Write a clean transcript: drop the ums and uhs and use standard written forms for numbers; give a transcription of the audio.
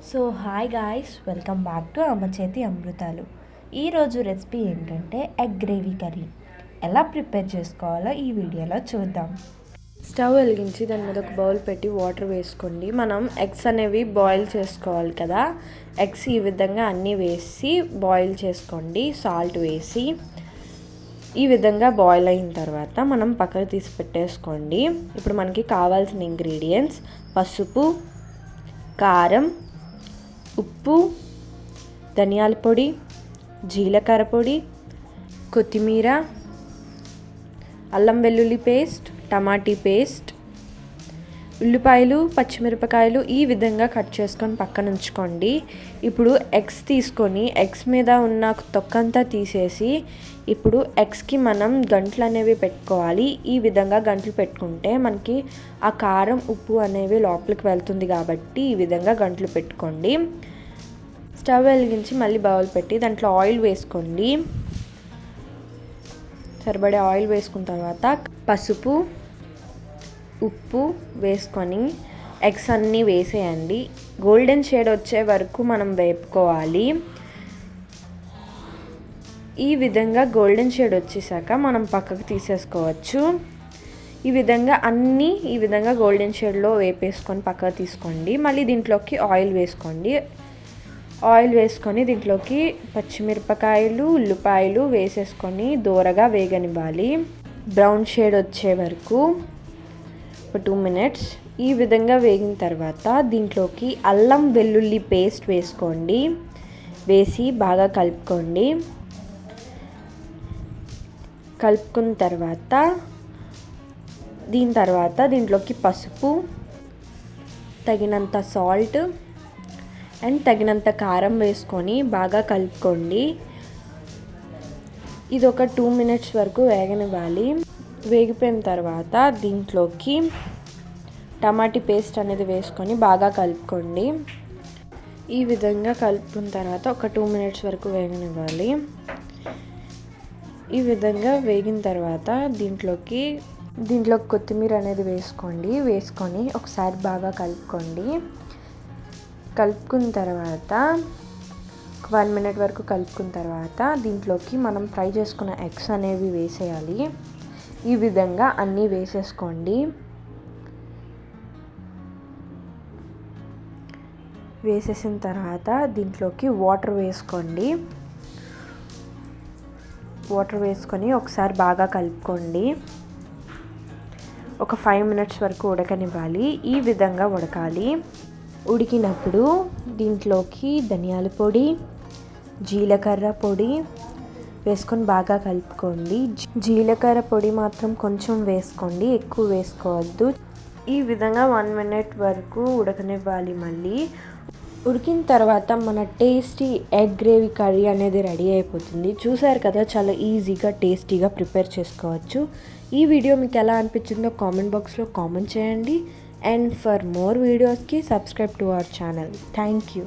So hi guys, welcome back to అమ్మ చేతి అమృతాలు. ఈరోజు రెసిపీ ఏంటంటే ఎగ్ గ్రేవీ కర్రీ. ఎలా ప్రిపేర్ చేసుకోవాలో ఈ వీడియోలో చూద్దాం. స్టవ్ వెలిగించి దాని మీద ఒక బౌల్ పెట్టి వాటర్ వేసుకోండి. మనం ఎగ్స్ అనేవి బాయిల్ చేసుకోవాలి కదా. ఎగ్స్ ఈ విధంగా అన్నీ వేసి బాయిల్ చేసుకోండి, సాల్ట్ వేసి. ఈ విధంగా బాయిల్ అయిన తర్వాత మనం పక్కకు తీసి పెట్టేసుకోండి. ఇప్పుడు మనకి కావాల్సిన ఇంగ్రీడియంట్స్: పసుపు, కారం, ఉప్పు, ధనియాల పొడి, జీలకర్ర పొడి, కొత్తిమీర, అల్లం వెల్లుల్లి పేస్ట్, టమాటీ పేస్ట్, ఉల్లిపాయలు, పచ్చిమిరపకాయలు ఈ విధంగా కట్ చేసుకొని పక్కన ఉంచుకోండి. ఇప్పుడు ఎగ్స్ తీసుకొని ఎగ్స్ మీద ఉన్న తొక్కంతా తీసేసి ఇప్పుడు ఎగ్స్కి మనం గంటలు అనేవి పెట్టుకోవాలి. ఈ విధంగా గంటలు పెట్టుకుంటే మనకి ఆ కారం, ఉప్పు అనేవి లోపలికి వెళ్తుంది కాబట్టి ఈ విధంగా గంటలు పెట్టుకోండి. స్టవ్ వెలిగించి మళ్ళీ బౌల్ పెట్టి దాంట్లో ఆయిల్ వేసుకోండి. సరిపడే ఆయిల్ వేసుకున్న తర్వాత పసుపు, ఉప్పు వేసుకొని ఎగ్స్ అన్నీ వేసేయండి. గోల్డెన్ షేడ్ వచ్చే వరకు మనం వేపుకోవాలి. ఈ విధంగా గోల్డెన్ షేడ్ వచ్చేసాక మనం పక్కకు తీసేసుకోవచ్చు. ఈ విధంగా గోల్డెన్ షేడ్లో వేపేసుకొని పక్కకు తీసుకోండి. మళ్ళీ దీంట్లోకి ఆయిల్ వేసుకోండి. ఆయిల్ వేసుకొని దీంట్లోకి పచ్చిమిరపకాయలు, ఉల్లిపాయలు వేసేసుకొని దూరగా వేగనివ్వాలి. బ్రౌన్ షేడ్ వచ్చే వరకు ఒక 2 minutes. ఈ విధంగా వేగిన తర్వాత దీంట్లోకి అల్లం వెల్లుల్లి పేస్ట్ వేసుకోండి. వేసి బాగా కలుపుకోండి. కలుపుకున్న తర్వాత దీంట్లోకి పసుపు, తగినంత సాల్ట్ అండ్ తగినంత కారం వేసుకొని బాగా కలుపుకోండి. ఇది ఒక 2 minutes వరకు వేగనివ్వాలి. వేగిపోయిన తర్వాత దీంట్లోకి టమాటీ పేస్ట్ అనేది వేసుకొని బాగా కలుపుకోండి. ఈ విధంగా కలుపుకున్న తర్వాత ఒక 2 minutes వరకు వేగనివ్వాలి. ఈ విధంగా వేగిన తర్వాత దీంట్లోకి కొత్తిమీర అనేది వేసుకొని ఒకసారి బాగా కలుపుకోండి. కలుపుకున్న తర్వాత 1 minute వరకు కలుపుకున్న తర్వాత దీంట్లోకి మనం ఫ్రై చేసుకున్న ఎగ్స్ అనేవి వేసేయాలి. ఈ విధంగా అన్నీ వేసేసుకోండి. వేసేసిన తర్వాత దీంట్లోకి వాటర్ వేసుకోండి. వాటర్ వేసుకొని ఒకసారి బాగా కలుపుకోండి. ఒక 5 minutes వరకు ఉడకనివ్వాలి. ఈ విధంగా ఉడకాలి. ఉడికినప్పుడు దీంట్లోకి ధనియాల పొడి, జీలకర్ర పొడి వేసుకొని బాగా కలుపుకోండి. జీలకర్ర పొడి మాత్రం కొంచెం వేసుకోండి, ఎక్కువ వేసుకోవద్దు. ఈ విధంగా 1 minute వరకు ఉడకనివ్వాలి. మళ్ళీ ఉడికిన తర్వాత మన టేస్టీ ఎగ్ గ్రేవీ కర్రీ అనేది రెడీ అయిపోతుంది. చూసారు కదా, చాలా ఈజీగా టేస్టీగా ప్రిపేర్ చేసుకోవచ్చు. ఈ వీడియో మీకు ఎలా అనిపించిందో కామెంట్ బాక్స్లో కామెంట్ చేయండి. And for more videos, subscribe to our channel. Thank you.